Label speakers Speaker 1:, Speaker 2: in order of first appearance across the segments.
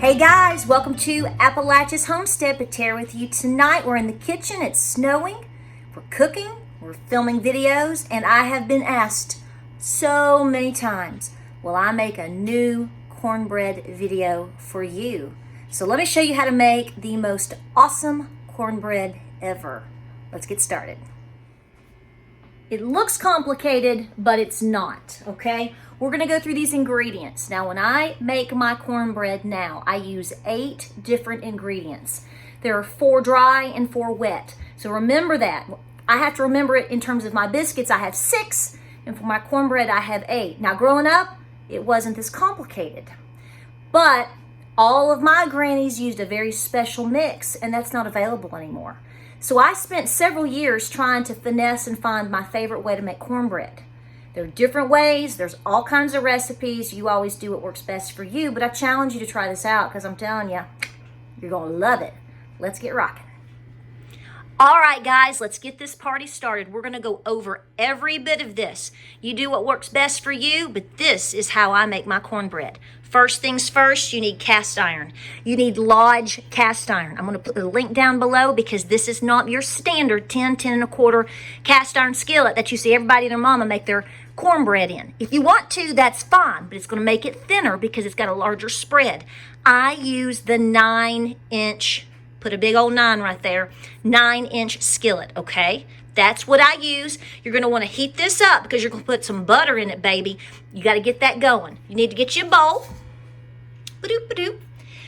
Speaker 1: Hey guys, welcome to Appalachia's Homestead. Patara with you tonight. We're in the kitchen, it's snowing, we're cooking, we're filming videos, and I have been asked so many times, will I make a new cornbread video for you? So let me show you how to make the most awesome cornbread ever. Let's get started. It looks complicated, but it's not, okay? We're gonna go through these ingredients. Now, when I make my cornbread now, I use 8 different ingredients. There are 4 dry and 4 wet. So remember that. I have to remember it in terms of my biscuits. I have 6, and for my cornbread, I have 8. Now, growing up, it wasn't this complicated. But all of my grannies used a very special mix, and that's not available anymore. So I spent several years trying to finesse and find my favorite way to make cornbread. There are different ways, there's all kinds of recipes. You always do what works best for you, but I challenge you to try this out because I'm telling you, you're gonna love it. Let's get rocking. All right, guys, let's get this party started. We're gonna go over every bit of this. You do what works best for you, but this is how I make my cornbread. First things first, you need cast iron. You need Lodge cast iron. I'm gonna put the link down below because this is not your standard 10 and a quarter cast iron skillet that you see everybody and their mama make their cornbread in. If you want to, that's fine, but it's gonna make it thinner because it's got a larger spread. I use the 9-inch, put a big old 9 right there, 9-inch skillet, okay? That's what I use. You're gonna wanna heat this up because you're gonna put some butter in it, baby. You gotta get that going. You need to get you a bowl. Ba-doop, ba-doop.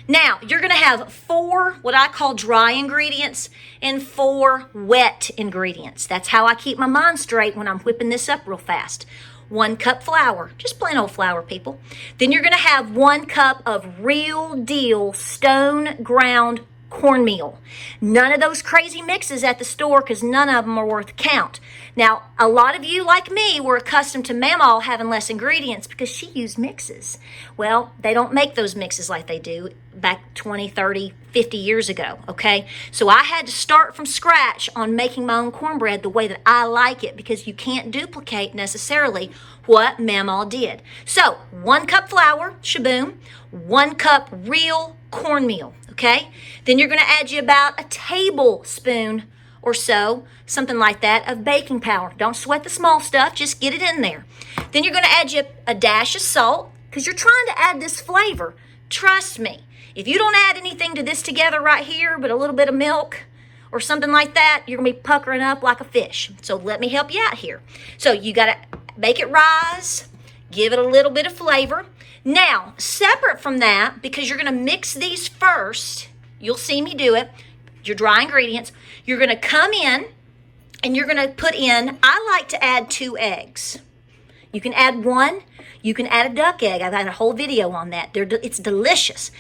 Speaker 1: Now, you're gonna have 4 what I call dry ingredients and 4 wet ingredients. That's how I keep my mind straight when I'm whipping this up real fast. 1 cup flour, just plain old flour, people. Then you're gonna have 1 cup of real deal stone ground cornmeal. None of those crazy mixes at the store because none of them are worth a count. Now, a lot of you, like me, were accustomed to Mamaw having less ingredients because she used mixes. Well, they don't make those mixes like they do back 20, 30, 50 years ago, okay? So I had to start from scratch on making my own cornbread the way that I like it because you can't duplicate necessarily what Mamaw did. So, 1 cup flour, shaboom, 1 cup real cornmeal, okay? Then you're gonna add you about a tablespoon or so, something like that, of baking powder. Don't sweat the small stuff, just get it in there. Then you're gonna add you a dash of salt because you're trying to add this flavor. Trust me, if you don't add anything to this together right here, but a little bit of milk or something like that, you're gonna be puckering up like a fish. So let me help you out here. So you gotta make it rise, give it a little bit of flavor. Now, separate from that, because you're gonna mix these first, you'll see me do it, your dry ingredients, you're gonna come in and you're gonna put in, I like to add 2 eggs. You can add 1, you can add a duck egg. I've had a whole video on that. It's delicious.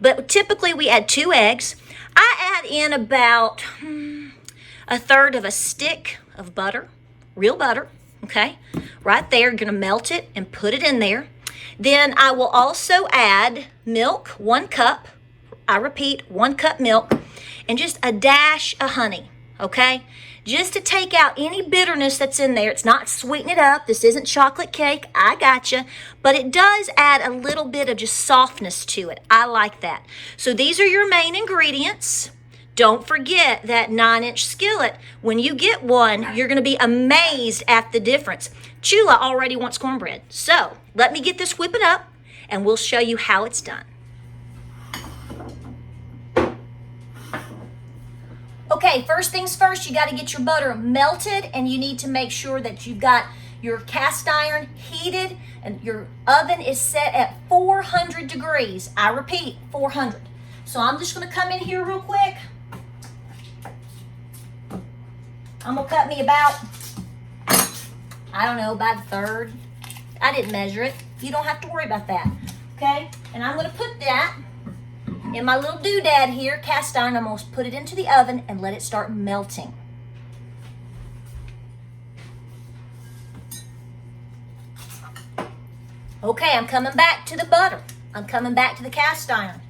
Speaker 1: But typically we add 2 eggs. I add in about 1/3 of a stick of butter, real butter, okay? Right there, you're gonna melt it and put it in there. Then I will also add milk, 1 cup. I repeat, 1 cup milk, and just a dash of honey, okay? Just to take out any bitterness that's in there. It's not sweeten it up. This isn't chocolate cake. I gotcha. But it does add a little bit of just softness to it. I like that. So these are your main ingredients. Don't forget that 9-inch skillet. When you get one, you're going to be amazed at the difference. Chula already wants cornbread. So let me get this whipping up and we'll show you how it's done. Okay, first things first, you got to get your butter melted and you need to make sure that you've got your cast iron heated and your oven is set at 400 degrees. I repeat, 400. So I'm just going to come in here real quick. I'm going to cut me about, I don't know, about 1/3. I didn't measure it. You don't have to worry about that, okay? And I'm going to put that in my little doodad here, cast iron. I'm going to put it into the oven and let it start melting. Okay, I'm coming back to the butter. I'm coming back to the cast iron.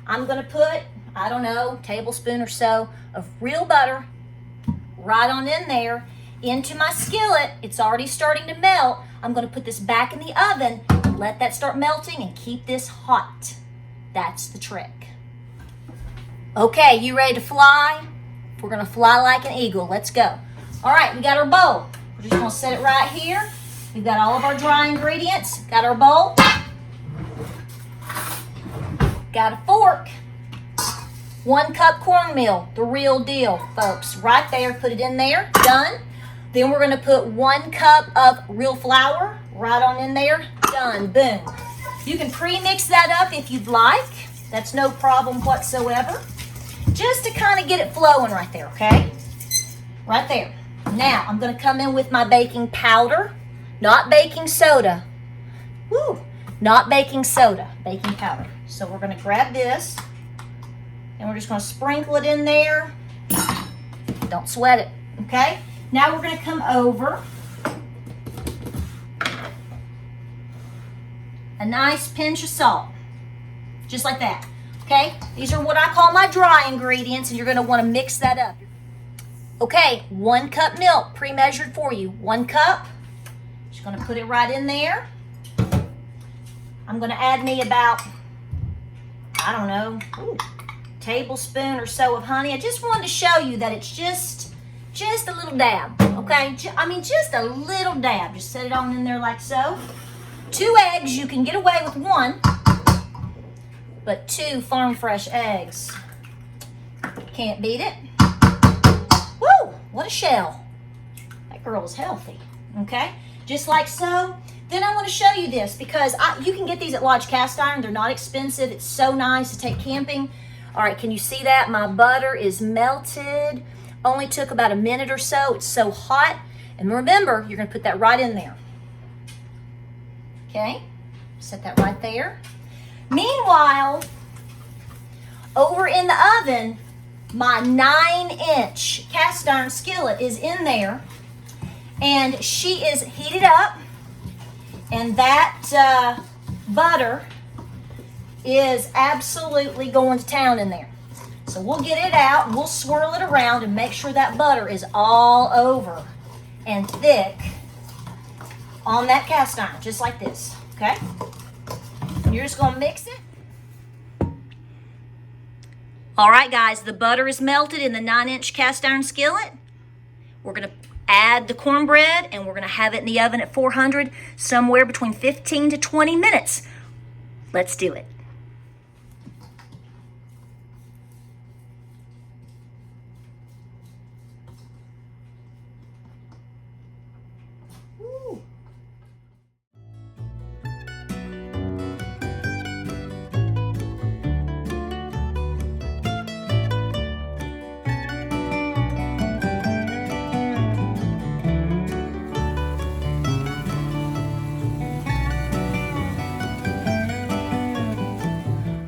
Speaker 1: I'm going to put, I don't know, tablespoon or so of real butter right on in there into my skillet. It's already starting to melt. I'm going to put this back in the oven, let that start melting, and keep this hot. That's the trick. Okay, you ready to fly? We're gonna fly like an eagle. Let's go. All right, we got our bowl. We're just gonna set it right here. We've got all of our dry ingredients. Got our bowl. Got a fork. 1 cup cornmeal, the real deal, folks. Right there, put it in there, done. Then we're gonna put 1 cup of real flour, right on in there, done, boom. You can pre-mix that up if you'd like. That's no problem whatsoever. Just to kind of get it flowing right there, okay? Right there. Now, I'm gonna come in with my baking powder, not baking soda. Woo, not baking soda, baking powder. So we're gonna grab this, and we're just gonna sprinkle it in there. Don't sweat it, okay? Now we're gonna come over a nice pinch of salt, just like that, okay? These are what I call my dry ingredients, and you're gonna wanna mix that up. Okay, 1 cup milk, pre-measured for you, 1 cup. Just gonna put it right in there. I'm gonna add me about, I don't know, tablespoon or so of honey. I just wanted to show you that it's just a little dab, okay? I mean, just a little dab. Just set it on in there like so. 2 eggs, you can get away with 1, but 2 farm fresh eggs. Can't beat it. Woo, what a shell. That girl is healthy, okay? Just like so. Then I want to show you this because you can get these at Lodge Cast Iron. They're not expensive. It's so nice to take camping. All right, can you see that? My butter is melted. Only took about a minute or so. It's so hot. And remember, you're going to put that right in there. Okay, set that right there. Meanwhile, over in the oven, my 9-inch cast iron skillet is in there. And she is heated up. And that butter is absolutely going to town in there. So we'll get it out, and we'll swirl it around and make sure that butter is all over and thick on that cast iron, just like this, okay? And you're just gonna mix it. All right, guys, the butter is melted in the 9-inch cast iron skillet. We're gonna add the cornbread, and we're gonna have it in the oven at 400, somewhere between 15 to 20 minutes. Let's do it.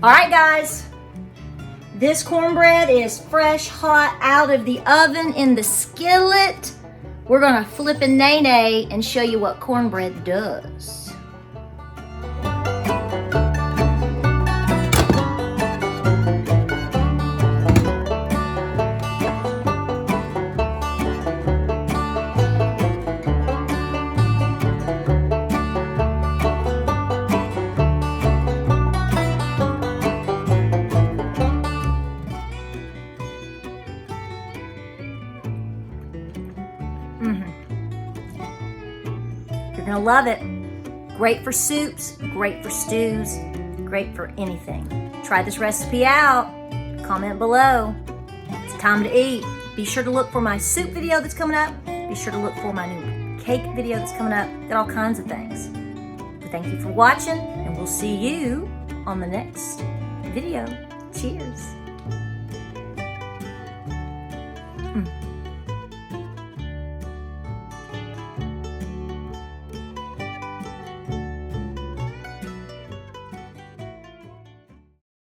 Speaker 1: All right, guys, this cornbread is fresh, hot out of the oven in the skillet. We're gonna flip a nay-nay and show you what cornbread does. You're gonna love it. Great for soups, great for stews, great for anything. Try this recipe out. Comment below. It's time to eat. Be sure to look for my soup video that's coming up. Be sure to look for my new cake video that's coming up. Got all kinds of things. But thank you for watching, and we'll see you on the next video. Cheers.